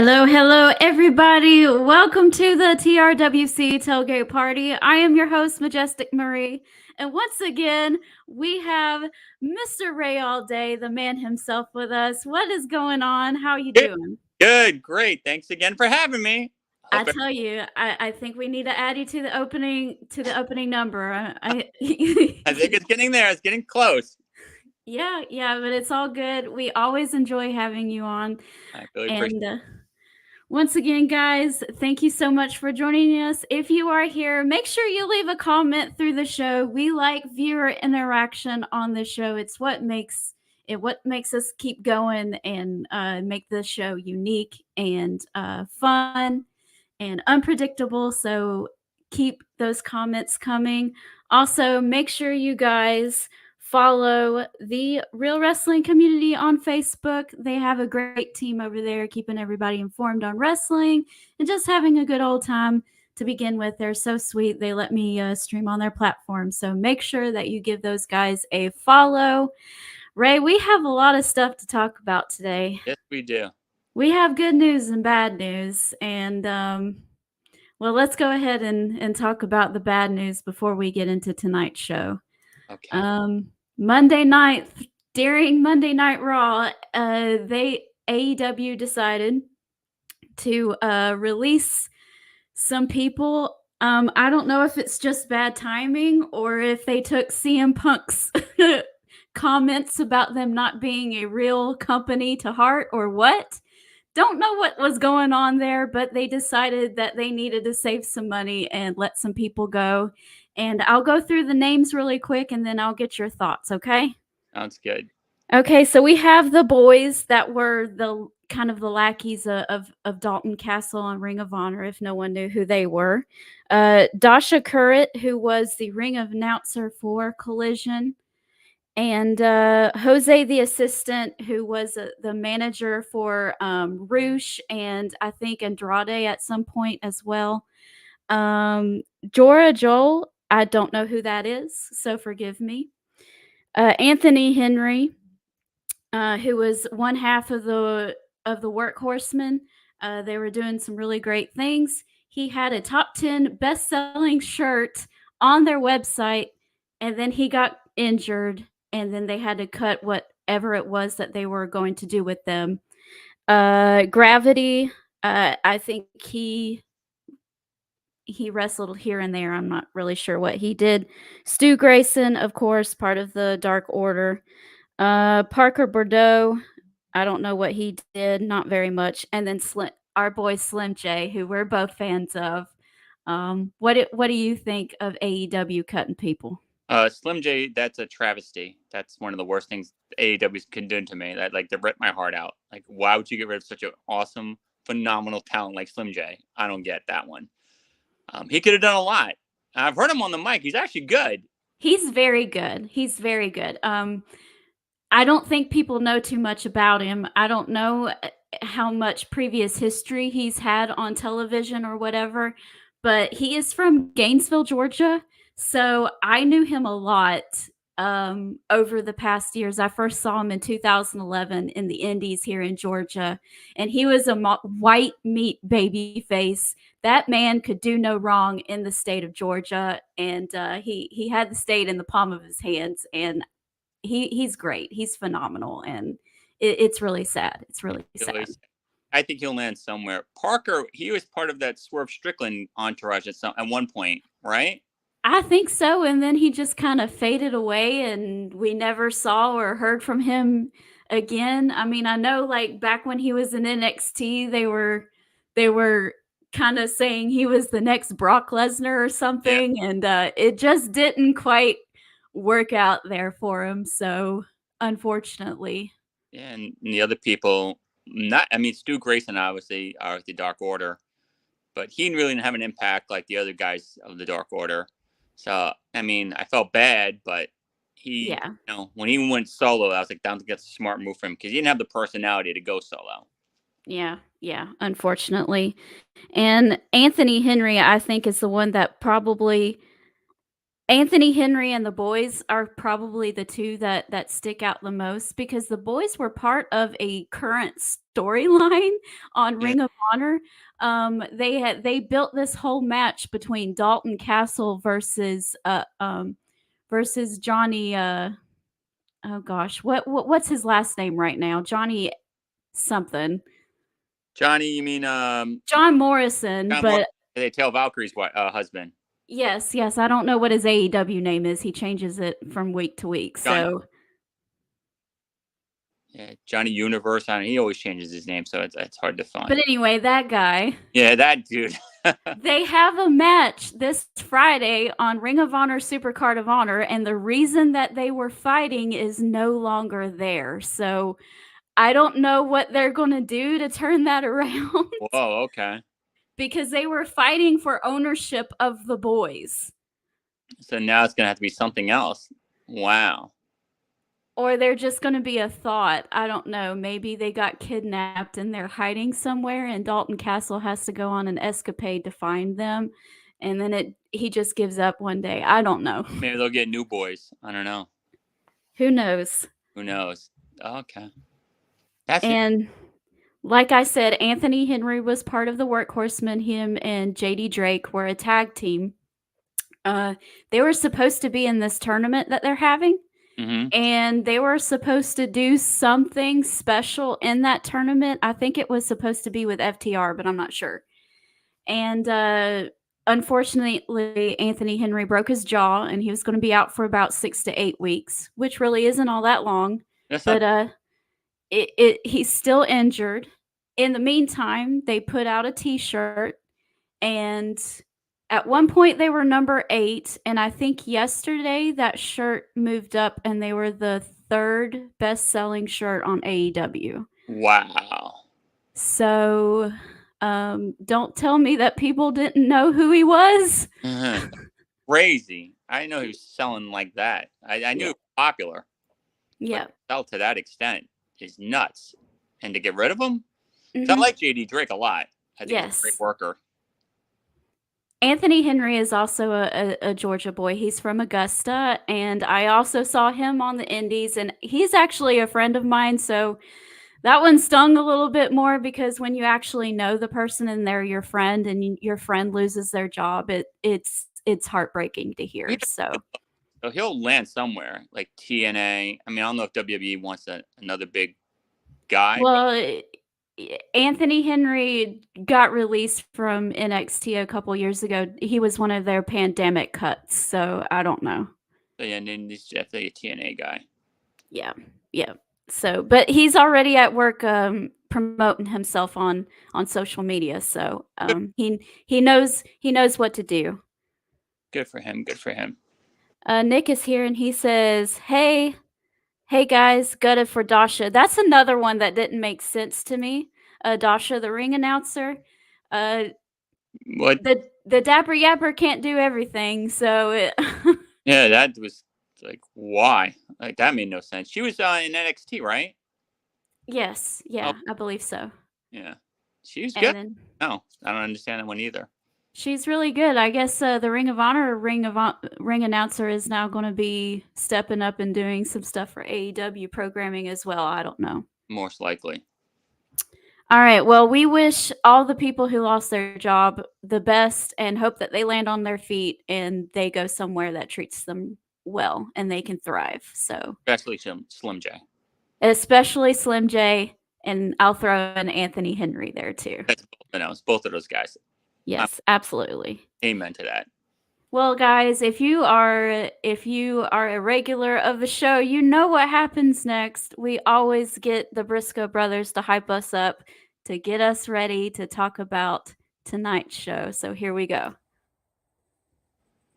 Hello, hello, everybody. Welcome to the TRWC Tailgate Party. I am your host, Majestic Marie. And once again, we have Mr. Ray All Day, the man himself, with us. What is going on? How are you Good, doing? good, great. Thanks again for having me. I Hope tell you, I think we need to add you to the opening number. I think it's getting there. It's getting close. Yeah, but it's all good. We always enjoy having you on. I really appreciate. And once again, guys, thank you so much for joining us. If you are here, make sure you leave a comment through the show. We like viewer interaction on the show. It's what makes us keep going and make the show unique and fun and unpredictable. So keep those comments coming. Also, make sure you guys follow the Real Wrestling Community on Facebook. They have a great team over there keeping everybody informed on wrestling and just having a good old time to begin with. They're so sweet. They let me stream on their platform. So make sure that you give those guys a follow. Ray, we have a lot of stuff to talk about today. Yes, we do. We have good news and bad news. And well, let's go ahead and talk about the bad news before we get into tonight's show. Okay. Monday night, during Monday Night Raw, AEW decided to release some people. I don't know if it's just bad timing or if they took CM Punk's comments about them not being a real company to heart or what. Don't know what was going on there, but they decided that they needed to save some money and let some people go. And I'll go through the names really quick and then I'll get your thoughts, okay? Sounds good. Okay, so we have the boys that were the kind of the lackeys of Dalton Castle on Ring of Honor, if no one knew who they were. Dasha Currit, who was the ring announcer for Collision, and Jose, the assistant, who was the manager for Roosh and I think Andrade at some point as well. Jora Joel, I don't know who that is, so forgive me. Anthony Henry, who was one half of the Workhorsemen. They were doing some really great things. He had a top 10 best-selling shirt on their website, and then he got injured, and then they had to cut whatever it was that they were going to do with them. Gravity, I think he wrestled here and there. I'm not really sure what he did. Stu Grayson, of course, part of the Dark Order. Parker Bordeaux, I don't know what he did, not very much. And then our boy Slim J, who we're both fans of. What do you think of AEW cutting people? Slim J, that's a travesty. That's one of the worst things AEW can do to me. That they rip my heart out. Like, why would you get rid of such an awesome, phenomenal talent like Slim J? I don't get that one. He could have done a lot. I've heard him on the mic. He's actually good. He's very good. He's very good. I don't think people know too much about him. I don't know how much previous history he's had on television or whatever, but he is from Gainesville, Georgia. So I knew him a lot over the past years. I first saw him in 2011 in the Indies here in Georgia, and he was a white meat baby face. That man could do no wrong in the state of Georgia, and he had the state in the palm of his hands. And he's great. He's phenomenal, and it's really sad. It's really sad. I think he'll land somewhere. Parker, he was part of that Swerve Strickland entourage at one point, right? I think so, and then he just kind of faded away, and we never saw or heard from him again. I mean, I know like back when he was in NXT, they were kind of saying he was the next Brock Lesnar or something, Yeah. and it just didn't quite work out there for him. So unfortunately. Yeah, and the other people, Stu Grayson obviously are the Dark Order, but he really didn't have an impact like the other guys of the Dark Order. So, I felt bad, but when he went solo, I was like, that's a smart move for him because he didn't have the personality to go solo. Yeah, unfortunately. And Anthony Henry, I think, is the one that probably Anthony Henry and the boys are probably the two that stick out the most because the boys were part of a current storyline on Yeah. Ring of Honor. They built this whole match between Dalton Castle versus Johnny oh gosh, what's his last name right now? Johnny something. Johnny, you mean John Morrison, John Moore? but They tell Valkyrie's husband. yes, yes, I don't know what his AEW name is. He changes it from week to week. Johnny. So Yeah, Johnny Universe. I mean, he always changes his name, so it's hard to find. but anyway, that guy. Yeah, that dude. They have a match this Friday on Ring of Honor Supercard of Honor, and the reason that they were fighting is no longer there. So I don't know what they're going to do to turn that around. Whoa, okay. Because they were fighting for ownership of the boys. So now it's going to have to be something else. Wow. Or they're just going to be a thought. I don't know. Maybe they got kidnapped and they're hiding somewhere, and Dalton Castle has to go on an escapade to find them. And then he just gives up one day. I don't know. Maybe they'll get new boys. I don't know. Who knows? Who knows? Okay. And like I said, Anthony Henry was part of the Workhorsemen. Him and JD Drake were a tag team. They were supposed to be in this tournament that they're having. Mm-hmm. And they were supposed to do something special in that tournament. I think it was supposed to be with FTR, but I'm not sure. And unfortunately, Anthony Henry broke his jaw, and he was going to be out for about 6 to 8 weeks, which really isn't all that long. But he's still injured. In the meantime, they put out a T-shirt, and at one point they were number 8, and I think yesterday that shirt moved up and they were the 3rd best-selling shirt on AEW. Wow. So don't tell me that people didn't know who he was. Crazy. I didn't know he was selling like that. I knew he was popular. Yeah. Sell to that extent is nuts. And to get rid of him? Mm-hmm. I like JD Drake a lot. I think he's a great worker. Anthony Henry is also a Georgia boy. He's from Augusta, and I also saw him on the Indies, and he's actually a friend of mine, so that one stung a little bit more, because when you actually know the person and they're your friend and your friend loses their job, it's heartbreaking to hear. So he'll land somewhere, like TNA. I mean, I don't know if WWE wants another big guy. Well, Anthony Henry got released from NXT a couple years ago. He was one of their pandemic cuts, so I don't know. And then he's definitely a TNA guy. Yeah. So, but he's already at work promoting himself on social media, so he knows what to do. Good for him. Good for him. Nick is here, and he says, Hey guys, gutted for Dasha. That's another one that didn't make sense to me. Dasha, the ring announcer. What? The Dapper Yapper can't do everything, so yeah, that was like, why? Like, that made no sense. She was in NXT, right? Yes, yeah, I believe so. Yeah, she's good. No, I don't understand that one either. She's really good. I guess the Ring of Honor ring announcer is now going to be stepping up and doing some stuff for AEW programming as well. I don't know. Most likely. All right. Well, we wish all the people who lost their job the best and hope that they land on their feet and they go somewhere that treats them well and they can thrive. So especially Slim J. Especially Slim J, and I'll throw in Anthony Henry there too. It's both of those guys. Yes, absolutely. Amen to that. Well, guys, if you are a regular of the show, you know what happens next. We always get the Briscoe brothers to hype us up to get us ready to talk about tonight's show. So here we go.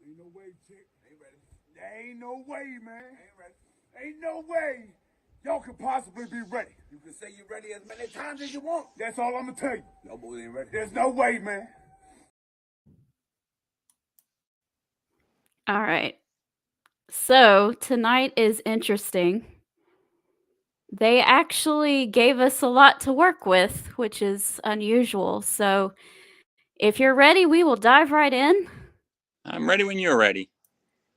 Ain't no way, chick. Ain't ready. There ain't no way, man. Ain't ready. Ain't no way y'all could possibly be ready. You can say you're ready as many times as you want. That's all I'm gonna tell you. Y'all boys ain't ready. There's no way, man. All right. So tonight is interesting. They actually gave us a lot to work with, which is unusual. So if you're ready, we will dive right in. I'm ready when you're ready.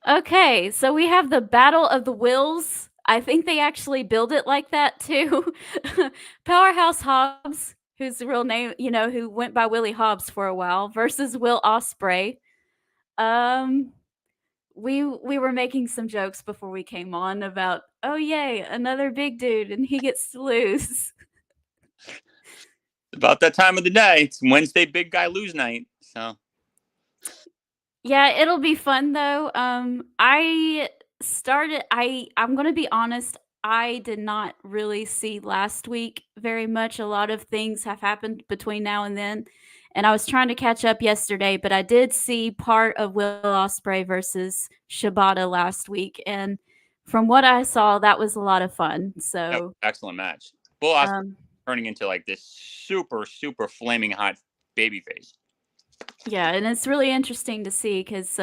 Okay, so we have the Battle of the Wills I think they actually build it like that too. Powerhouse Hobbs, whose real name, who went by Willie Hobbs for a while, versus Will Ospreay. We were making some jokes before we came on about, oh yay, another big dude, and he gets to lose. About that time of the day. It's Wednesday big guy lose night. So yeah, it'll be fun though. I'm gonna be honest, I did not really see last week very much. A lot of things have happened between now and then. And I was trying to catch up yesterday, but I did see part of Will Ospreay versus Shibata last week. And from what I saw, that was a lot of fun. So excellent match. Will Ospreay turning into like this super, super flaming hot babyface. Yeah, and it's really interesting to see because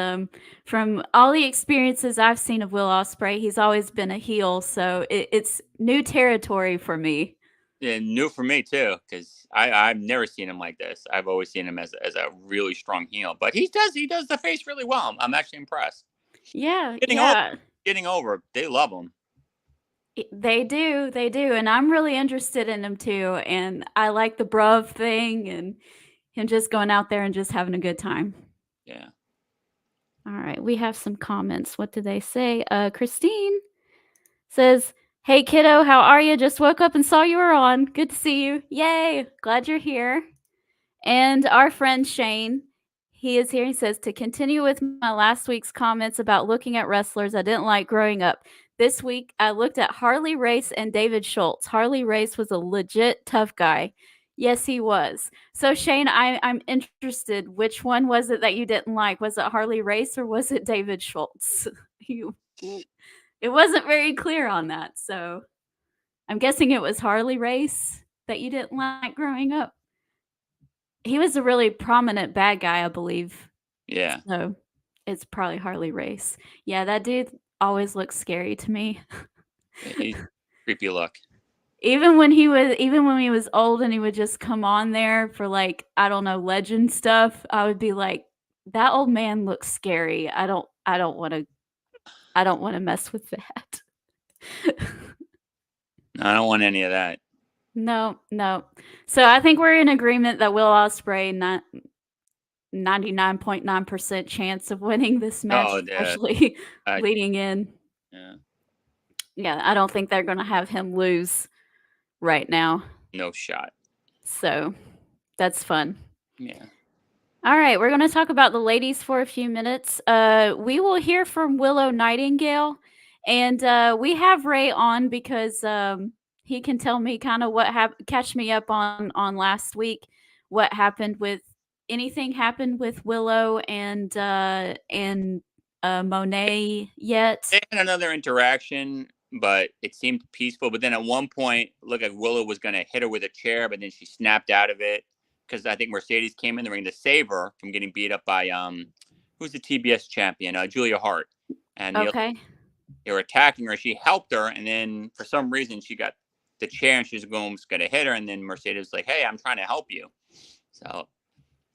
from all the experiences I've seen of Will Ospreay, he's always been a heel, so it's new territory for me. Yeah, new for me too, because I've never seen him like this. I've always seen him as a really strong heel, but he does the face really well. I'm actually impressed. Yeah, Getting over. They love him. They do, and I'm really interested in him too. And I like the bruv thing and him just going out there and just having a good time. Yeah. All right, we have some comments. What do they say? Christine says, "Hey kiddo, how are you? Just woke up and saw you were on. Good to see you. Yay! Glad you're here." And our friend Shane, he is here. He says, "To continue with my last week's comments about looking at wrestlers I didn't like growing up. This week, I looked at Harley Race and David Schultz. Harley Race was a legit tough guy. Yes, he was." So, Shane, I'm interested. Which one was it that you didn't like? Was it Harley Race or was it David Schultz? It wasn't very clear on that. So, I'm guessing it was Harley Race that you didn't like growing up. He was a really prominent bad guy, I believe. Yeah. So it's probably Harley Race. Yeah, that dude always looks scary to me. He's creepy look. Even when he was old and he would just come on there for like, I don't know, legend stuff, I would be like, that old man looks scary. I don't want to mess with that. I don't want any of that. No. So I think we're in agreement that Will Ospreay 99.9% chance of winning this match, especially leading in. Yeah, I don't think they're going to have him lose right now. No shot. So that's fun. Yeah. All right, we're going to talk about the ladies for a few minutes. We will hear from Willow Nightingale, and we have Ray on because he can tell me kind of catch me up on last week, what happened with anything happened with Willow and Monet yet. They had another interaction, but it seemed peaceful. But then at one point, looked like Willow was going to hit her with a chair, but then she snapped out of it because I think Mercedes came in the ring to save her from getting beat up by who's the TBS champion, Julia Hart, and they were attacking her. She helped her, and then for some reason she got the chair and she was going to hit her, and then Mercedes was like, "Hey, I'm trying to help you." So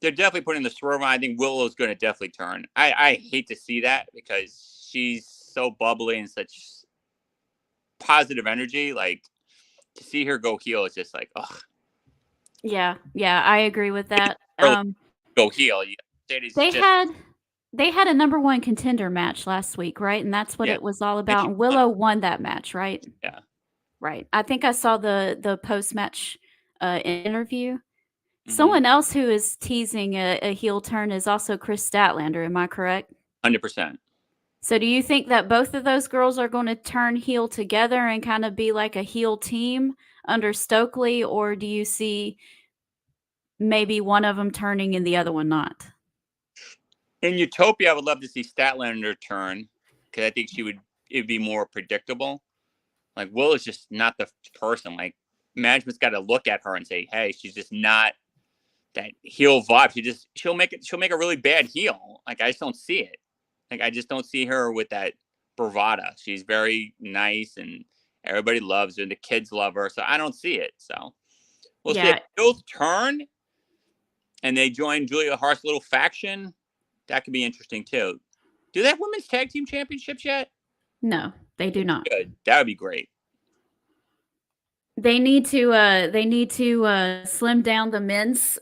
they're definitely putting the swerve on. I think Willow's going to definitely turn. I hate to see that because she's so bubbly and such positive energy. Like, to see her go heel is just like, ugh. Yeah, I agree with that. Go heel. They had a number one contender match last week, right? And that's what it was all about. And Willow won that match, right? Yeah. Right. I think I saw the post-match interview. Mm-hmm. Someone else who is teasing a heel turn is also Chris Statlander. Am I correct? 100%. So do you think that both of those girls are going to turn heel together and kind of be like a heel team under Stokely, or do you see maybe one of them turning and the other one not? In Utopia, I would love to see Statlander turn because I think it'd be more predictable. Like, Will is just not the person. Like, management's got to look at her and say, "Hey, she's just not that heel vibe. She'll make a really bad heel." Like, I just don't see it. Like, I just don't see her with that bravada. She's very nice and everybody loves her and the kids love her. So I don't see it. So we'll see if both turn and they join Julia Hart's little faction. That could be interesting too. Do they have women's tag team championships yet? No. They do not. Good. That would be great. They need to slim down the men's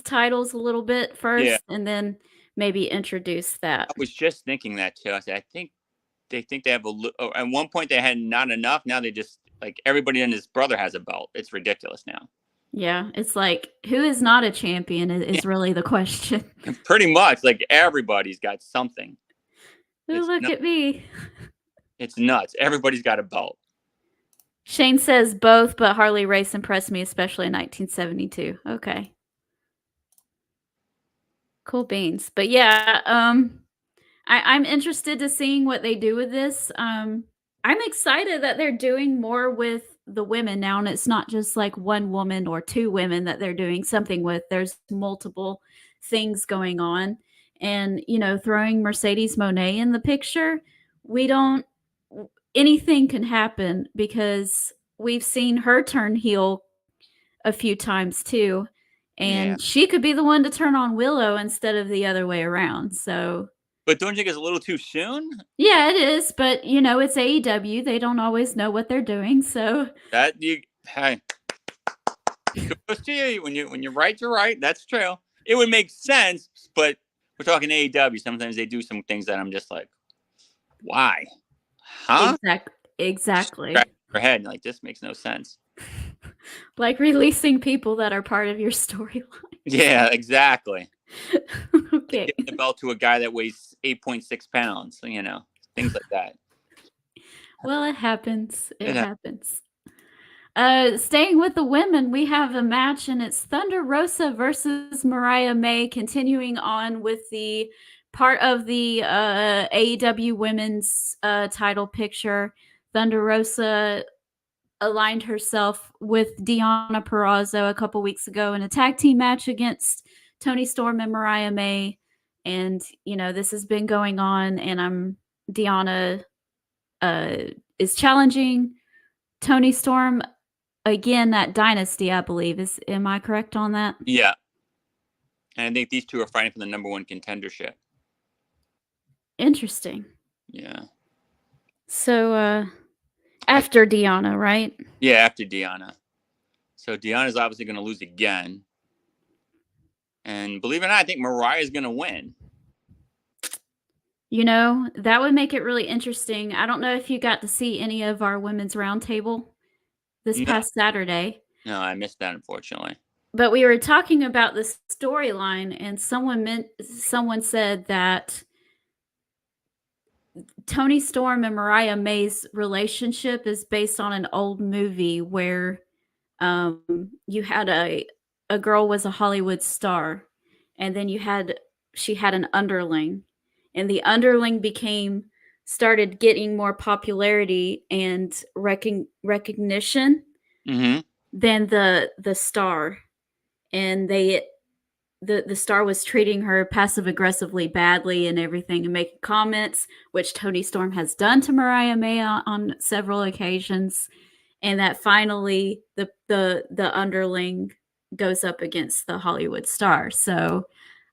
titles a little bit first, and then maybe introduce that. I was just thinking that too. I said, I think they have at one point they had not enough. Now they just like everybody and his brother has a belt. It's ridiculous now. Yeah, it's like who is not a champion is really the question. Pretty much, like everybody's got something. Look at me. It's nuts. Everybody's got a belt. Shane says both, but Harley Race impressed me, especially in 1972. Okay. Cool beans. But yeah, I'm interested to seeing what they do with this. I'm excited that they're doing more with the women now, and it's not just like one woman or two women that they're doing something with. There's multiple things going on. And, throwing Mercedes Moné in the picture, anything can happen because we've seen her turn heel a few times too. And she could be the one to turn on Willow instead of the other way around. So, but don't you think it's a little too soon? Yeah, it is. But it's AEW. They don't always know what they're doing. So hey, kudos to you. When you're right, you're right. That's true. It would make sense, but we're talking AEW. Sometimes they do some things that I'm just like, why? Huh? Exactly. Scratch your head like this makes no sense. Like releasing people that are part of your storyline. Yeah, exactly. Okay. Giving the belt to a guy that weighs 8.6 pounds, things like that. Well, it happens. It happens. Staying with the women, we have a match, and it's Thunder Rosa versus Mariah May, continuing on with the part of the AEW women's title picture. Thunder Rosa aligned herself with Deonna Purrazzo a couple weeks ago in a tag team match against Toni Storm and Mariah May. And, this has been going on, and Deonna is challenging Toni Storm again at Dynasty, I believe. Am I correct on that? Yeah. And I think these two are fighting for the number one contendership. Interesting. Yeah. So, after Deonna, right? Yeah, after Deonna. So Deonna's obviously going to lose again. And believe it or not, I think Mariah's going to win. That would make it really interesting. I don't know if you got to see any of our women's roundtable this past Saturday. No, I missed that, unfortunately. But we were talking about this storyline, and someone said that Toni Storm and Mariah May's relationship is based on an old movie where you had a girl was a Hollywood star, and then she had an underling, and the underling started getting more popularity and recognition than the star, and the star was treating her passive aggressively badly and everything, and making comments, which Toni Storm has done to Mariah May on several occasions. And that finally the underling goes up against the Hollywood star. So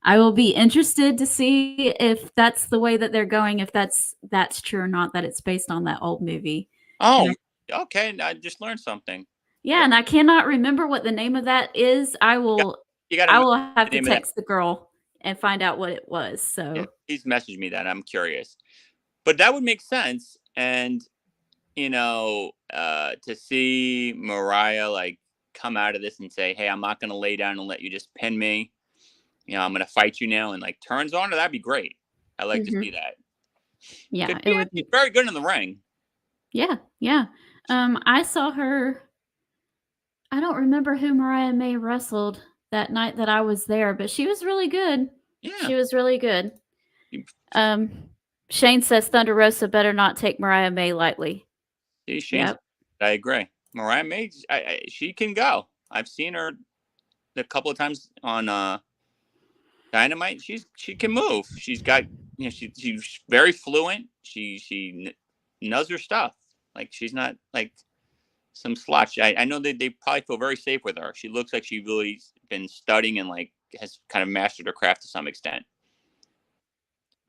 I will be interested to see if that's the way that they're going, if that's true or not, that it's based on that old movie. Oh, okay. I just learned something. Yeah, and I cannot remember what the name of that is. I will have to text the girl and find out what it was. So please message me that. I'm curious. But that would make sense. And to see Mariah like come out of this and say, hey, I'm not going to lay down and let you just pin me. I'm going to fight you now, and like turns on her, that'd be great. I like to see that. Yeah, it would be very good in the ring. Yeah. I saw her. I don't remember who Mariah May wrestled that night that I was there, but she was really good. Yeah. She was really good. Shane says Thunder Rosa better not take Mariah May lightly. See, Shane, I agree. Mariah May, she can go. I've seen her a couple of times on Dynamite. She can move. She's got, she's very fluent. She knows her stuff. Like she's not like some slouch. I know that they probably feel very safe with her. She looks like she really been studying and like has kind of mastered her craft to some extent.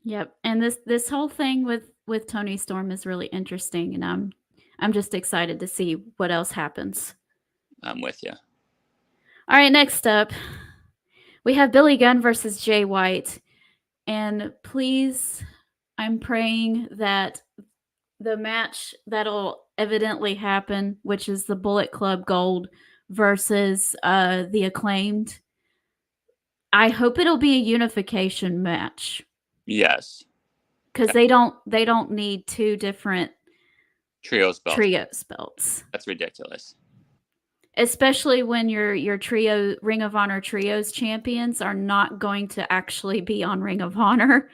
Yep. And this whole thing with with Tony Storm is really interesting, and I'm just excited to see what else happens. I'm with you. All right, next up, we have Billy Gunn versus Jay White. And please, I'm praying that the match that'll evidently happen, which is the Bullet Club Gold versus the Acclaimed, I hope it'll be a unification match. Yes. Because they don't need two different trios belts. That's ridiculous. Especially when your trio Ring of Honor trios champions are not going to actually be on Ring of Honor.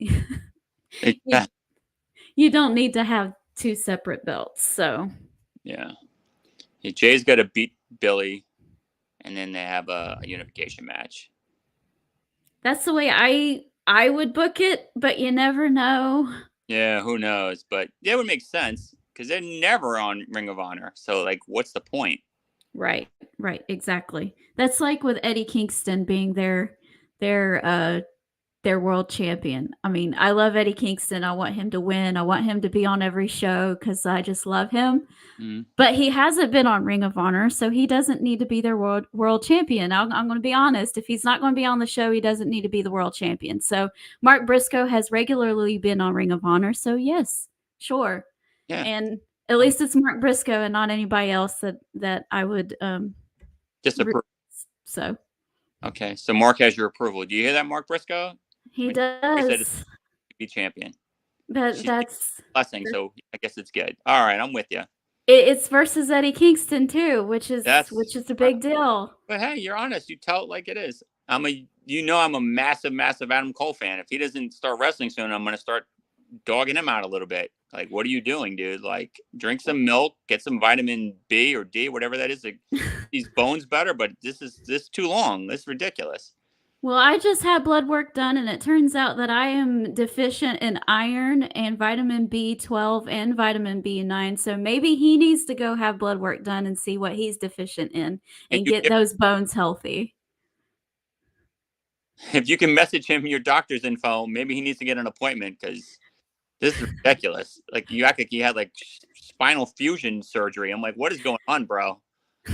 You don't need to have two separate belts. So yeah, Jay's got to beat Billy, and then they have a unification match. That's the way I would book it, but you never know. Yeah, who knows? But that would make sense because they're never on Ring of Honor. So, like, what's the point? Right, exactly. That's like with Eddie Kingston being their world champion. I mean, I love Eddie Kingston. I want him to win. I want him to be on every show because I just love him. Mm-hmm. But he hasn't been on Ring of Honor, so he doesn't need to be their world champion. I'm going to be honest. If he's not going to be on the show, he doesn't need to be the world champion. So Mark Briscoe has regularly been on Ring of Honor. So yes, sure. Yeah. And at least it's Mark Briscoe and not anybody else that I would disapprove. So. Okay, so Mark has your approval. Do you hear that, Mark Briscoe? He does. He said it's be champion. That's blessing. So I guess it's good. All right, I'm with you. It's versus Eddie Kingston too, which is a big deal. But hey, you're honest. You tell it like it is. I'm a massive Adam Cole fan. If he doesn't start wrestling soon, I'm going to start dogging him out a little bit. Like, what are you doing, dude? Like, drink some milk, get some vitamin B or D, whatever that is. Like, these bones better, but this is too long. This is ridiculous. Well, I just had blood work done, and it turns out that I am deficient in iron and vitamin B12 and vitamin B9. So maybe he needs to go have blood work done and see what he's deficient in and get those bones healthy. If you can message him your doctor's info, maybe he needs to get an appointment because this is ridiculous. Like, you act like you had like spinal fusion surgery. I'm like, what is going on, bro?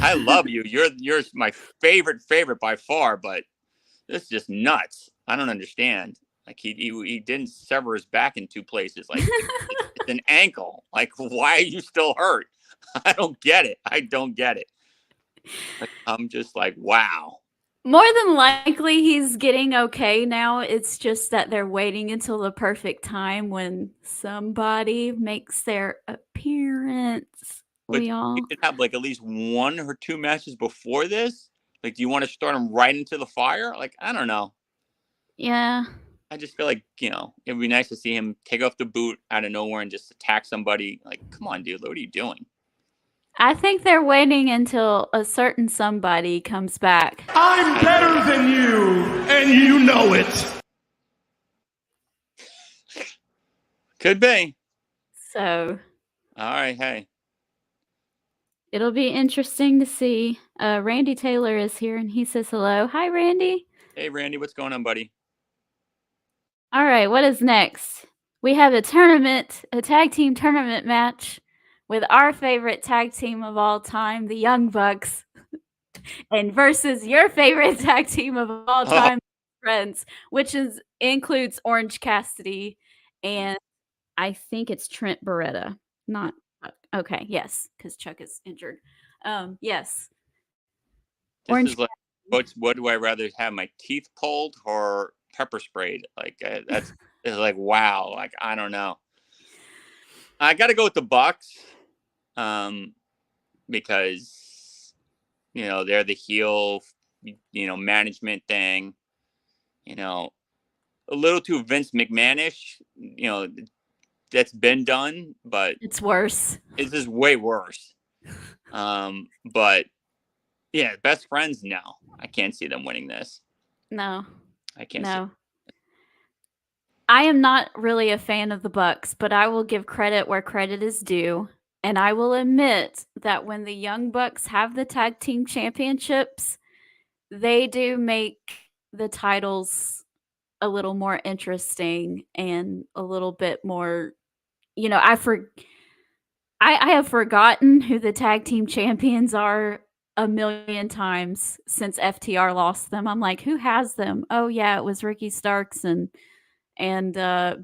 I love you. You're my favorite by far, but this is just nuts. I don't understand. Like, he didn't sever his back in two places. Like, it's an ankle. Like, why are you still hurt? I don't get it. Like, I'm just like, wow. More than likely, he's getting okay now. It's just that they're waiting until the perfect time when somebody makes their appearance. But you could have like at least one or two matches before this. Like, do you want to start him right into the fire? Like, I don't know. Yeah. I just feel like, it'd be nice to see him take off the boot out of nowhere and just attack somebody. Like, come on, dude, what are you doing? I think they're waiting until a certain somebody comes back. I'm better than you, and you know it. Could be. So. All right, hey. It'll be interesting to see. Randy Taylor is here, and he says hello. Hi, Randy. Hey, Randy. What's going on, buddy? All right, what is next? We have a tag team tournament match with our favorite tag team of all time, the Young Bucks, and versus your favorite tag team of all time, Friends, which includes Orange Cassidy, and I think it's Trent Beretta. Not okay. Yes, because Chuck is injured. Yes. This is like, what do I rather have, my teeth pulled or pepper sprayed? Like, it's like, wow. Like, I don't know. I got to go with the Bucks. Because, they're the heel, management thing, a little too Vince McMahon-ish, that's been done, but it's worse. It's just way worse. But yeah, best friends. No, I can't see them winning this. No, I can't. No. I am not really a fan of the Bucks, but I will give credit where credit is due. And I will admit that when the Young Bucks have the tag team championships, they do make the titles a little more interesting and a little bit more, I have forgotten who the tag team champions are a million times since FTR lost them. I'm like, who has them? Oh yeah, it was Ricky Starks and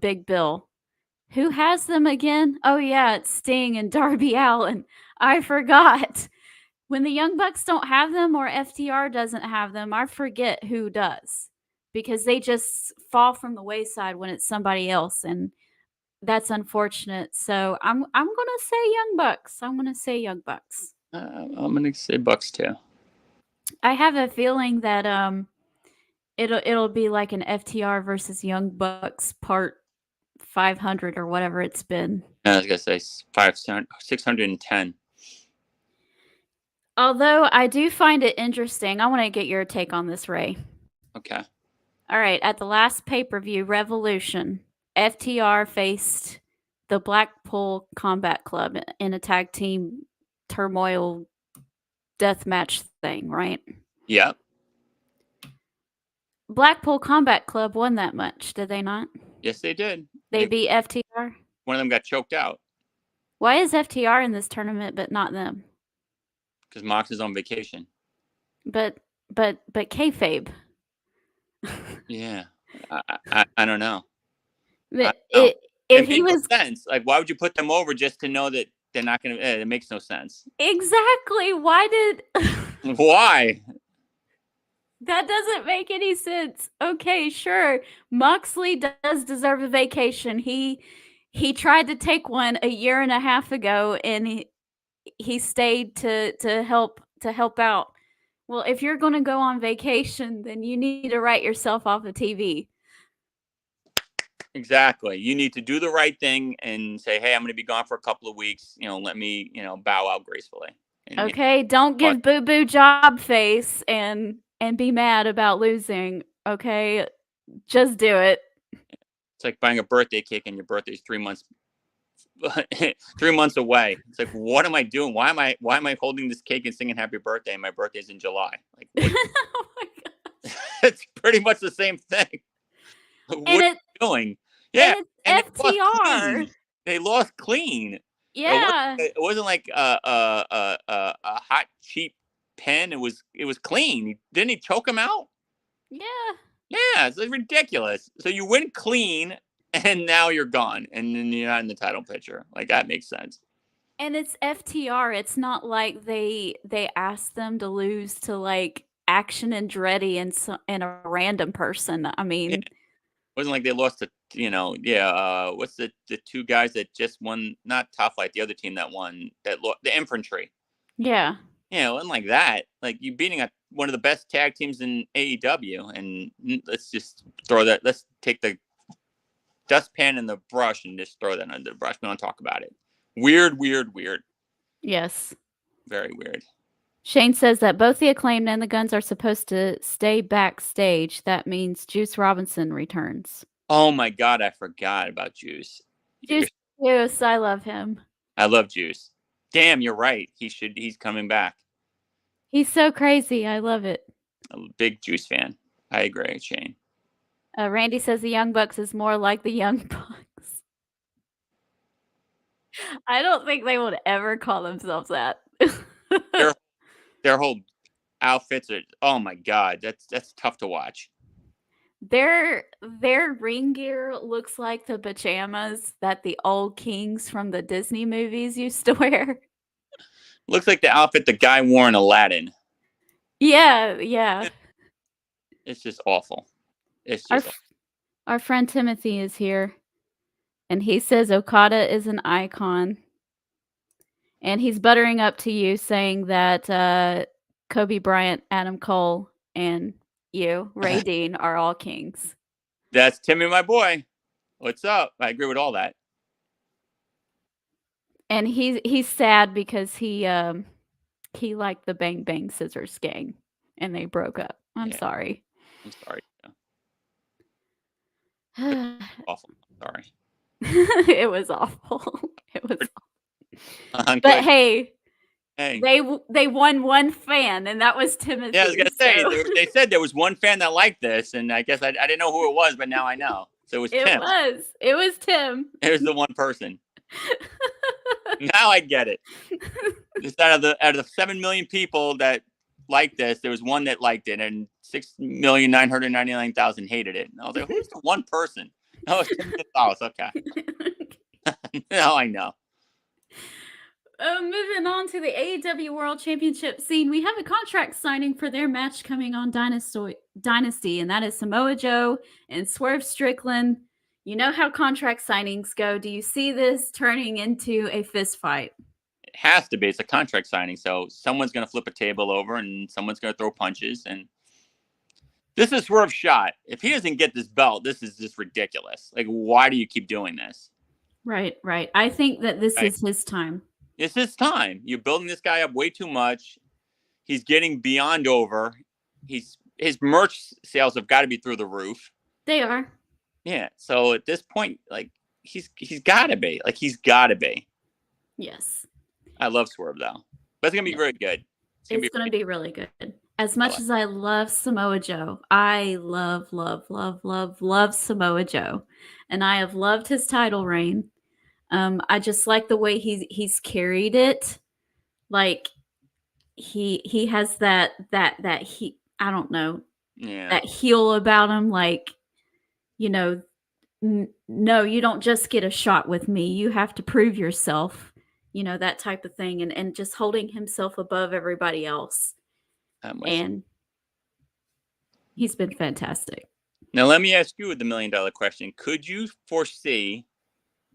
Big Bill. Who has them again? Oh yeah, it's Sting and Darby Allin. I forgot. When the Young Bucks don't have them or FTR doesn't have them, I forget who does. Because they just fall from the wayside when it's somebody else, and that's unfortunate. So I'm gonna say Young Bucks. I'm gonna say Young Bucks. I'm gonna say Bucks too. I have a feeling that it'll be like an FTR versus Young Bucks part 500 or whatever it's been. I was gonna say 610. Although I do find it interesting, I want to get your take on this, Ray. Okay. All right, at the last pay-per-view, Revolution, FTR faced the Blackpool Combat Club in a tag team turmoil deathmatch thing, right? Yep. Blackpool Combat Club won that much, did they not? Yes, they did. They beat FTR? One of them got choked out. Why is FTR in this tournament but not them? Because Mox is on vacation. But kayfabe. Yeah. I don't know. If he was sense, like, why would you put them over just to know that they're not gonna? It makes no sense. Exactly. Why did? Why? That doesn't make any sense. Okay, sure. Moxley does deserve a vacation. He tried to take one a year and a half ago, and he stayed to help out. Well, if you're going to go on vacation, then you need to write yourself off of TV. Exactly. You need to do the right thing and say, "Hey, I'm going to be gone for a couple of weeks. Let me, bow out gracefully." And, okay, don't give Boo Boo job face and be mad about losing. Okay, just do it. It's like buying a birthday cake and your birthday's 3 months 3 months away. It's like, what am I doing? Why am I holding this cake and singing happy birthday and my birthday's in July? Like, oh my God. It's pretty much the same thing. What are you doing? Yeah, and FTR. They lost clean. Yeah, it wasn't like a hot cheap pin. It was clean. Didn't he choke him out? Yeah. Yeah, it's ridiculous. So you win clean, and now you're gone, and then you're not in the title picture. Like, that makes sense. And it's FTR. It's not like they asked them to lose to like Action Andretti and a random person. I mean, it wasn't like they lost to what's the two guys that just won? Not Top Flight, the other team that won the Infantry. Yeah. Yeah, it wasn't like that. Like, you beating one of the best tag teams in AEW, and let's just throw that. Let's take the dustpan and the brush and just throw that under the brush. We don't talk about it. Weird. Yes. Very weird. Shane says that both the Acclaimed and the Guns are supposed to stay backstage. That means Juice Robinson returns. Oh my God, I forgot about Juice. Juice, I love him. I love Juice. Damn, you're right. He's coming back. He's so crazy. I love it. I'm a big Juice fan. I agree, Shane. Randy says the Young Bucks is more like the Young Bucks. I don't think they would ever call themselves that. Their whole outfits are, oh my God, that's tough to watch. Their ring gear looks like the pajamas that the old kings from the Disney movies used to wear. Looks like the outfit the guy wore in Aladdin. Yeah. It's just awful. It's just our friend Timothy is here, and he says Okada is an icon. And he's buttering up to you, saying that Kobe Bryant, Adam Cole, and you, Ray Dean, are all kings. That's Timmy, my boy. What's up? I agree with all that. And he's sad because he liked the Bang Bang Scissors gang, and they broke up. I'm sorry. I'm sorry. Awful. Sorry. It was awful. It was awful. But hey, Hey. They won one fan, and that was Timothy. Yeah, I was gonna say so- they said there was one fan that liked this, and I guess I didn't know who it was, but now I know. So it was Tim. It was Tim. It was the one person. Now I get it. Just out of the 7 million people that liked this, there was one that liked it, and 6,999,000 hated it. And I was like, who's the one person? Oh, it's Tim Gonzalez. Okay. Now I know. Moving on to the AEW World Championship scene, we have a contract signing for their match coming on Dynasty, and that is Samoa Joe and Swerve Strickland. You know how contract signings go. Do you see this turning into a fist fight? It has to be. It's a contract signing, so someone's going to flip a table over, and someone's going to throw punches, and this is Swerve's shot. If he doesn't get this belt, this is just ridiculous. Like, why do you keep doing this? Right. I think that this is his time. It's his time. You're building this guy up way too much. He's getting beyond over. His merch sales have got to be through the roof. They are. Yeah. So at this point, like he's got to be. Like he's got to be. Yes. I love Swerve though, but it's gonna be very good. It's gonna be really good. As much as I love Samoa Joe, I love Samoa Joe, and I have loved his title reign. I just like the way he's carried it. Like he has that he I don't know that heel about him. Like no, you don't just get a shot with me. You have to prove yourself. That type of thing, and just holding himself above everybody else. And he's been fantastic. Now let me ask you the $1 million question: could you foresee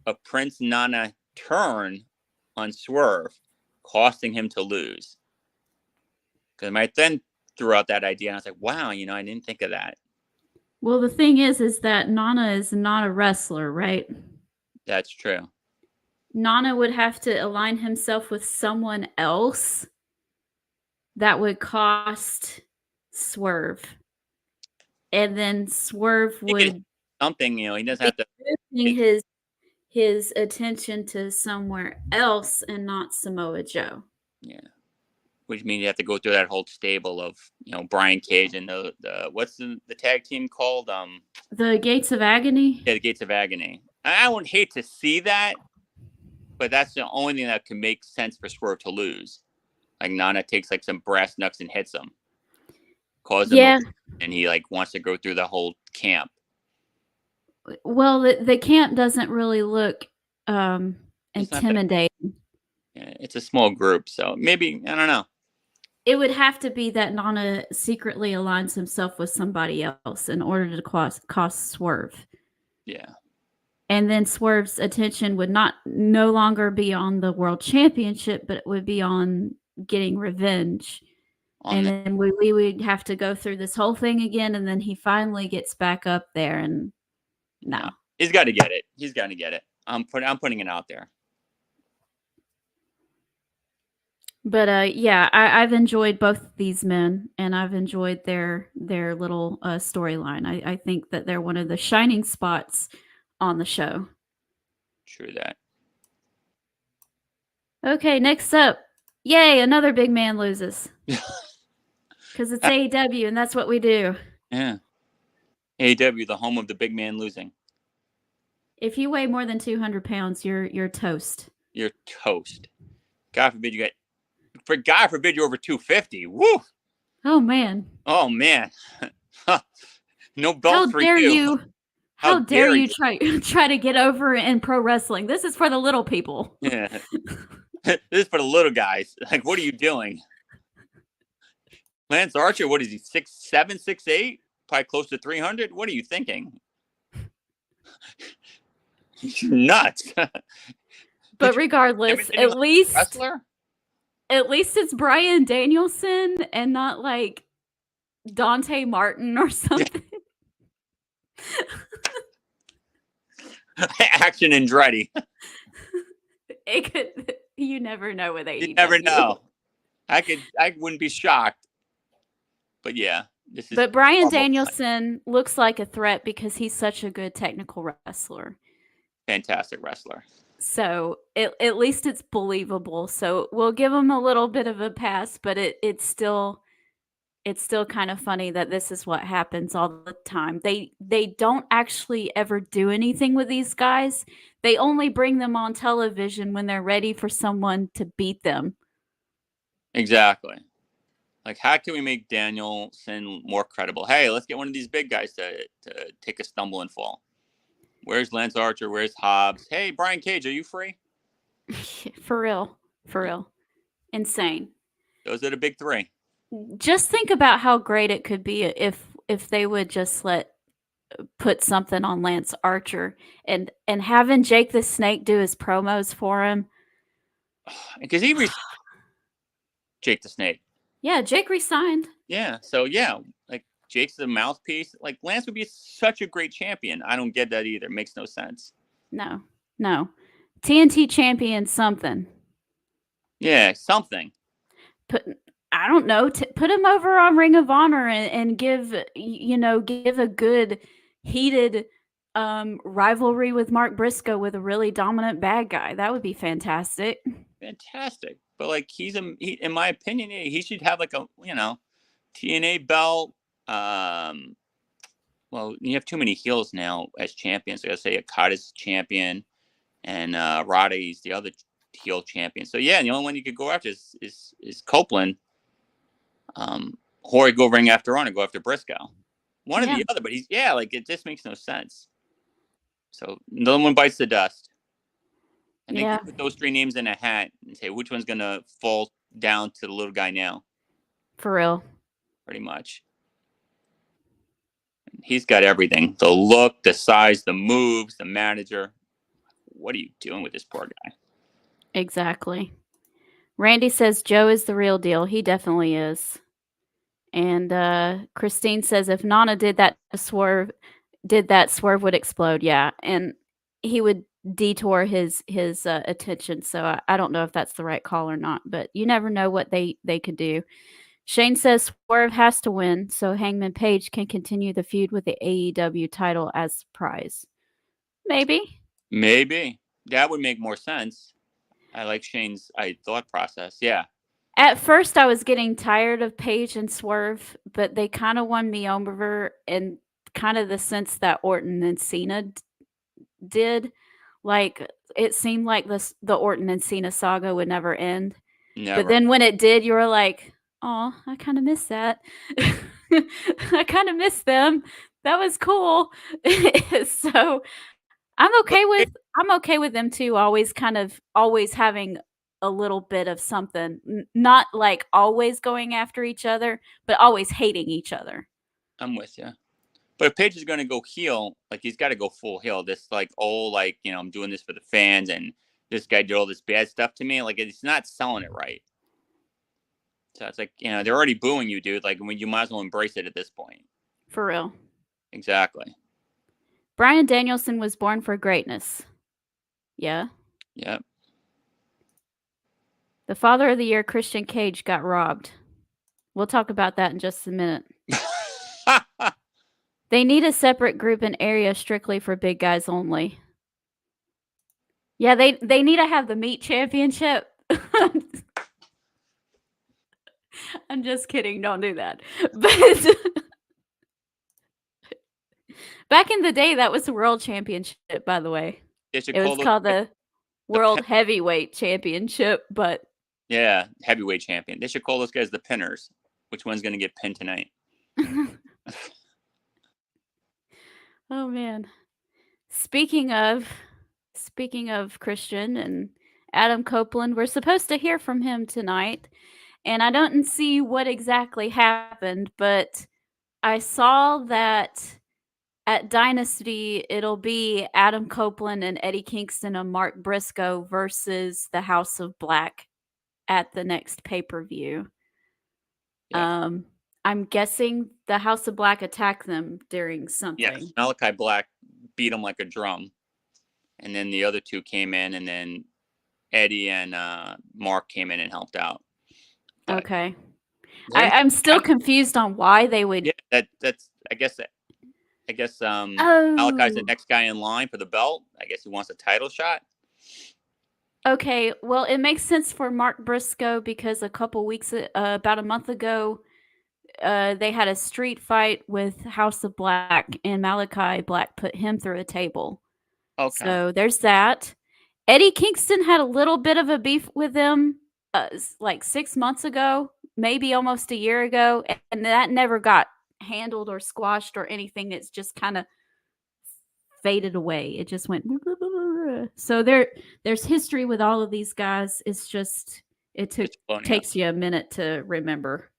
a Prince Nana turn on Swerve, costing him to lose? Because I might then threw out that idea, and I was like, wow, I didn't think of that. Well, the thing is that Nana is not a wrestler, right? That's true. Nana would have to align himself with someone else that would cost Swerve. And then Swerve would something, he doesn't have to his attention to somewhere else and not Samoa Joe. Yeah. Which means you have to go through that whole stable of, Brian Cage and the what's the tag team called? The Gates of Agony? Yeah, the Gates of Agony. I would hate to see that, but that's the only thing that can make sense for Swerve to lose. Like Nana takes like some brass knucks and hits him. Calls him and he wants to go through the whole camp. Well, the camp doesn't really look intimidating. It's a small group, so maybe, I don't know. It would have to be that Nana secretly aligns himself with somebody else in order to cost Swerve. Yeah. And then Swerve's attention would no longer be on the world championship, but it would be on getting revenge. Then we would have to go through this whole thing again, and then he finally gets back up there, and no. He's got to get it. He's got to get it. I'm putting it out there. But I've enjoyed both these men, and I've enjoyed their little storyline. I think that they're one of the shining spots on the show. True that. Okay, next up. Yay, another big man loses. Because it's AEW, and that's what we do. Yeah. AEW, the home of the big man losing. If you weigh more than 200 pounds, you're toast. You're toast. God forbid you're over 250. Woo! Oh, man. Oh, man. No belt for you. How dare you try to get over in pro wrestling? This is for the little people. Yeah. This is for the little guys. Like, what are you doing? Lance Archer, what is he, 6'7", 6'8"? Probably close to 300? What are you thinking? You're nuts. But regardless, at least it's Bryan Danielson and not like Dante Martin or something. Action Andretti. You never know with AEW. You never know. I wouldn't be shocked. But yeah, But Bryan Danielson looks like a threat because he's such a good technical wrestler. Fantastic wrestler. So at least it's believable. So we'll give them a little bit of a pass, but it's still kind of funny that this is what happens all the time. They don't actually ever do anything with these guys. They only bring them on television when they're ready for someone to beat them. Exactly. Like, how can we make Danielson more credible? Hey, let's get one of these big guys to take a stumble and fall. Where's Lance Archer? Where's Hobbs? Hey, Brian Cage, are you free? For real. Insane. Those are the big three. Just think about how great it could be if they would just put something on Lance Archer and having Jake the Snake do his promos for him. Because Jake the Snake. Yeah, Jake resigned. Yeah, so yeah, like Jake's the mouthpiece. Like Lance would be such a great champion. I don't get that either. Makes no sense. No. TNT champion something. Yeah, something. I don't know. Put him over on Ring of Honor and give a good heated rivalry with Mark Briscoe with a really dominant bad guy. That would be fantastic. Fantastic. But like in my opinion, he should have like a TNA belt. Well, you have too many heels now as champions. I gotta say, Okada's champion, and Roddy's the other heel champion. So yeah, the only one you could go after is Copeland. Or go ring after on and go after Briscoe. One or the other, but it just makes no sense. So no one bites the dust. I think you put those three names in a hat and say which one's gonna fall down to the little guy now. For real. Pretty much. He's got everything. The look, the size, the moves, the manager. What are you doing with this poor guy? Exactly. Randy says Joe is the real deal. He definitely is. And Christine says if Nana did that, Swerve would explode. Yeah, and he would detour his attention. So I don't know if that's the right call or not, but you never know what they could do. Shane says Swerve has to win so Hangman Page can continue the feud with the AEW title as prize. Maybe that would make more sense. I like Shane's thought process. Yeah. At first, I was getting tired of Page and Swerve, but they kind of won me over in kind of the sense that Orton and Cena did. Like, it seemed like the Orton and Cena saga would never end. Never. But then when it did, you were like, oh, I kind of miss that. I kind of miss them. That was cool. So I'm okay with them too. Always having a little bit of something, not like always going after each other, but always hating each other. I'm with you. But if Page is going to go heel, like he's got to go full heel. This I'm doing this for the fans, and this guy did all this bad stuff to me. Like it's not selling it right. So it's like they're already booing you, dude. Like you might as well embrace it at this point. For real. Exactly. Bryan Danielson was born for greatness. Yeah. Yep. The Father of the Year, Christian Cage, got robbed. We'll talk about that in just a minute. They need a separate group and area strictly for big guys only. Yeah, they need to have the meat championship. I'm just kidding. Don't do that. But back in the day, that was the world championship, by the way. It was called the World Heavyweight Championship, but yeah, heavyweight champion. They should call those guys the pinners. Which one's going to get pinned tonight? Oh man. Speaking of Christian and Adam Copeland, we're supposed to hear from him tonight, and I don't see what exactly happened, but I saw that at Dynasty it'll be Adam Copeland and Eddie Kingston and Mark Briscoe versus the House of Black at the next pay-per-view. Yeah. I'm guessing the House of Black attacked them during something. Yes, Malachi Black beat him like a drum. And then the other two came in, and then Eddie and Mark came in and helped out. But okay. I'm still confused on why they would... Yeah, that's I guess I guess Malachi's the next guy in line for the belt. I guess he wants a title shot. Okay, well, it makes sense for Mark Briscoe because about a month ago, they had a street fight with House of Black, and Malachi Black put him through a table. Okay. So there's that. Eddie Kingston had a little bit of a beef with him like 6 months ago, maybe almost a year ago, and that never got handled or squashed or anything. It's just kind of faded away. It just went. So there's history with all of these guys. It's just takes you a minute to remember.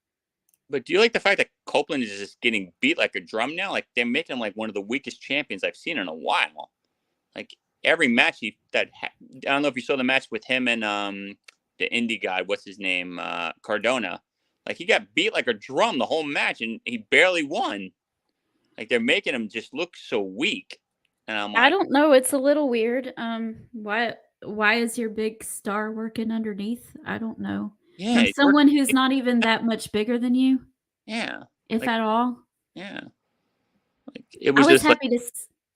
But do you like the fact that Copeland is just getting beat like a drum now? Like they're making him like one of the weakest champions I've seen in a while. Like every match I don't know if you saw the match with him and the indie guy, what's his name, Cardona. Like he got beat like a drum the whole match and he barely won. Like they're making him just look so weak. And I'm like, I don't know. It's a little weird. Why is your big star working underneath? I don't know. Yeah, From someone who's not even that much bigger than you. Yeah, if at all. Yeah, like it was.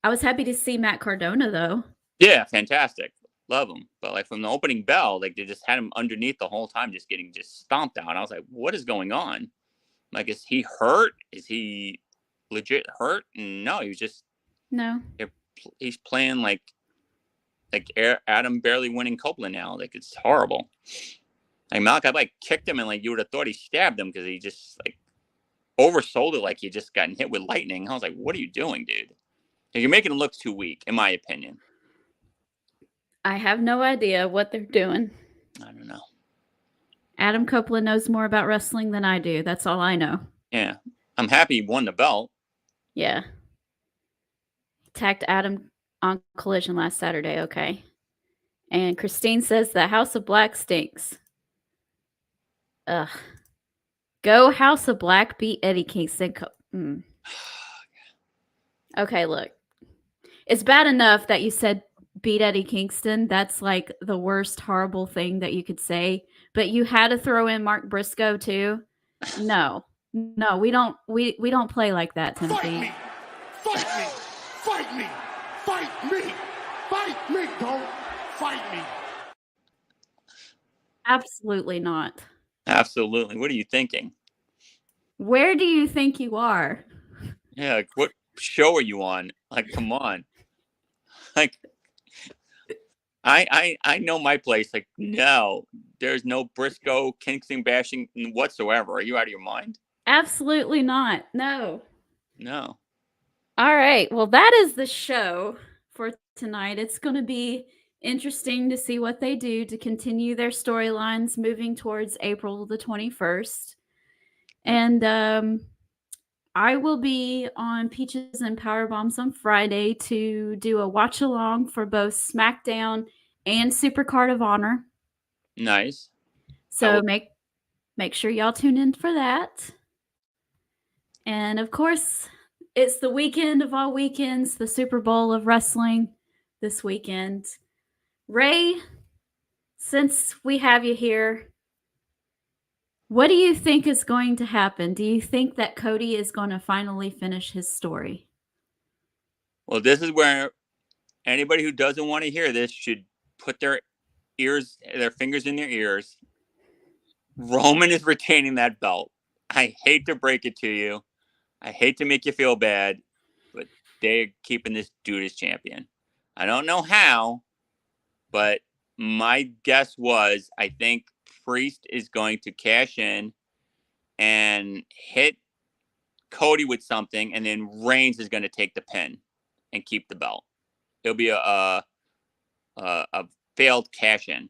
I was happy to see Matt Cardona though. Yeah, fantastic. Love him. But like from the opening bell, like they just had him underneath the whole time, just getting stomped out. I was like, what is going on? Like, is he hurt? Is he legit hurt? No, he was just he's playing like Adam barely winning Copeland now. Like it's horrible. Like Malachi like kicked him and like you would have thought he stabbed him because he just like oversold it like he just gotten hit with lightning. I was like, what are you doing, dude? You're making him look too weak, in my opinion. I have no idea what they're doing. I don't know. Adam Copeland knows more about wrestling than I do. That's all I know. Yeah. I'm happy he won the belt. Yeah. Attacked Adam on Collision last Saturday. Okay. And Christine says the House of Black stinks. Ugh. Go House of Black, beat Eddie Kingston. Okay, look. It's bad enough that you said beat Eddie Kingston. That's like the worst horrible thing that you could say. But you had to throw in Mark Briscoe too. No, we don't play like that, Timothy. Fight me! Fight me! Fight me! Fight me! Fight me! Don't fight me! Absolutely not. Absolutely. What are you thinking? Where do you think you are? Yeah, like what show are you on? Like, come on. Like, I know my place. Like, no, there's no Briscoe Kingston bashing whatsoever. Are you out of your mind? Absolutely not. No. All right. Well, that is the show for tonight. It's going to be interesting to see what they do to continue their storylines moving towards April the 21st. And I will be on Peaches and Power Bombs on Friday to do a watch along for both SmackDown and Supercard of Honor. Nice. So make sure y'all tune in for that. And of course, it's the weekend of all weekends, the Super Bowl of wrestling this weekend. Ray, since we have you here, what do you think is going to happen? Do you think that Cody is going to finally finish his story? Well, this is where anybody who doesn't want to hear this should put their fingers in their ears. Roman is retaining that belt. I hate to break it to you. I hate to make you feel bad, but they're keeping this dude as champion. I don't know how, but my guess was I think Priest is going to cash in and hit Cody with something, and then Reigns is going to take the pin and keep the belt. It'll be a failed cash in.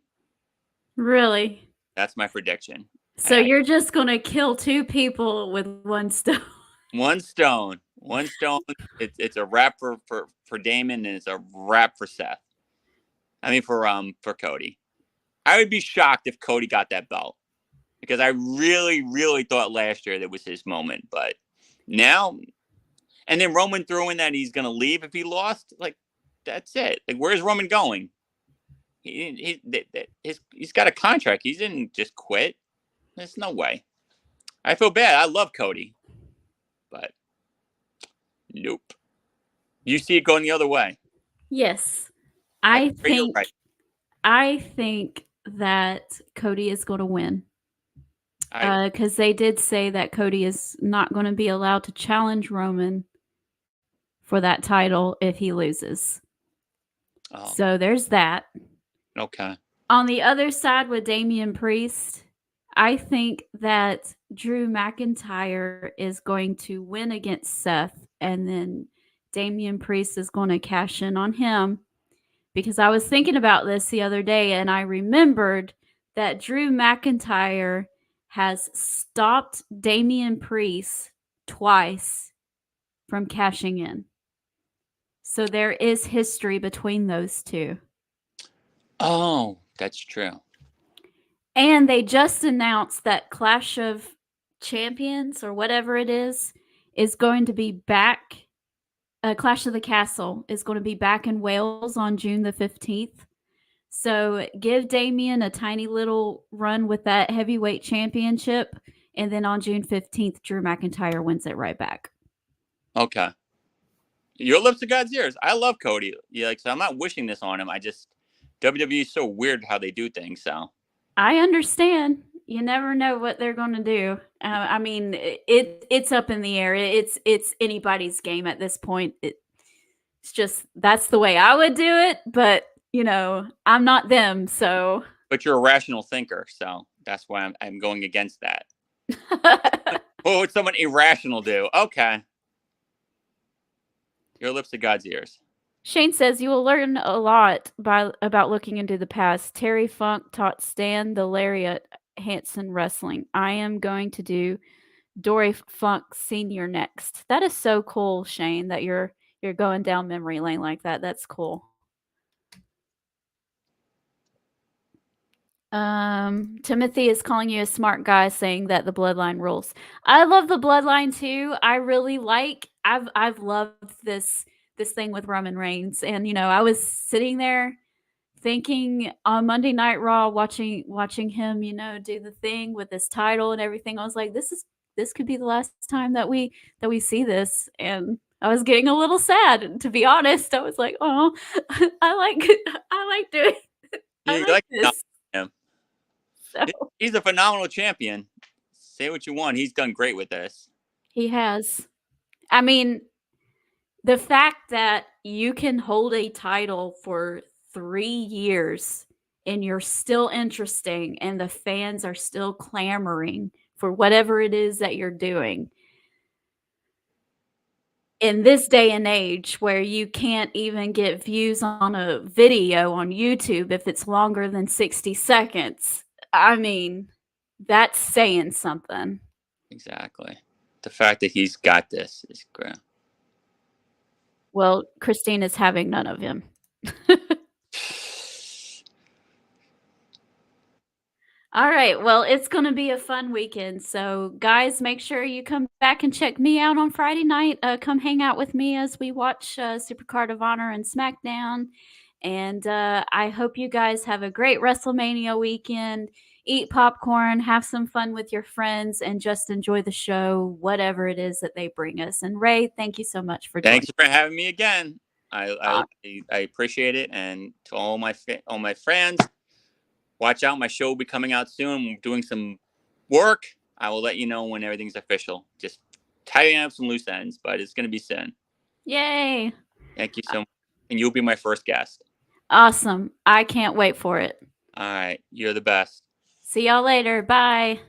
Really? That's my prediction. So you're just going to kill two people with one stone. One stone. It's a wrap for Damon, and it's a wrap for Seth. I mean for Cody. I would be shocked if Cody got that belt because I really, really thought last year that was his moment, but now, and then Roman threw in that he's gonna leave if he lost. Like that's it. Like where's Roman going? He's got a contract. He didn't just quit. There's no way. I feel bad. I love Cody. But nope. You see it going the other way. Yes. You're right. I think that Cody is going to win. Because they did say that Cody is not going to be allowed to challenge Roman for that title if he loses. Oh, So there's that. okay. On the other side with Damian Priest, I think that Drew McIntyre is going to win against Seth, and then Damian Priest is going to cash in on him. Because I was thinking about this the other day, and I remembered that Drew McIntyre has stopped Damian Priest twice from cashing in. So there is history between those two. Oh, that's true. And they just announced that Clash of Champions, or whatever it is going to be back. Clash of the Castle is going to be back in Wales on June the 15th. So give Damian a tiny little run with that heavyweight championship. And then on June 15th, Drew McIntyre wins it right back. Okay. Your lips to God's ears. I love Cody. Yeah, so I'm not wishing this on him. WWE is so weird how they do things. So I understand. You never know what they're going to do. I mean, it's up in the air. It's anybody's game at this point. It's just that's the way I would do it. But I'm not them. So. But you're a rational thinker, so that's why I'm going against that. What would someone irrational do? Okay. Your lips to God's ears. Shane says you will learn a lot about looking into the past. Terry Funk taught Stan the lariat Hansen wrestling. I am going to do Dory Funk Sr. next. That is so cool, Shane, that you're going down memory lane like that. That's cool. Timothy is calling you a smart guy, saying that the bloodline rules. I love the bloodline too. I really I've loved this thing with Roman Reigns, and I was sitting there thinking on Monday Night Raw, watching him, do the thing with this title and everything. I was like, this could be the last time that we see this, and I was getting a little sad, to be honest. I was like, oh, I like doing this. Him. So. He's a phenomenal champion. Say what you want. He's done great with this. He has. I mean, the fact that you can hold a title for 3 years and you're still interesting and the fans are still clamoring for whatever it is that you're doing. In this day and age where you can't even get views on a video on YouTube if it's longer than 60 seconds. I mean, that's saying something. Exactly. The fact that he's got this is great. Well, Christine is having none of him. All right. Well, it's going to be a fun weekend. So, guys, make sure you come back and check me out on Friday night. Come hang out with me as we watch Supercard of Honor and SmackDown. And I hope you guys have a great WrestleMania weekend. Eat popcorn, have some fun with your friends, and just enjoy the show, whatever it is that they bring us. And Ray, thank you so much for joining. Thanks for having me again. I appreciate it. And to all my friends, watch out. My show will be coming out soon. I'm doing some work. I will let you know when everything's official. Just tidying up some loose ends, but it's going to be soon. Yay. Thank you so much. And you'll be my first guest. Awesome. I can't wait for it. All right. You're the best. See y'all later. Bye.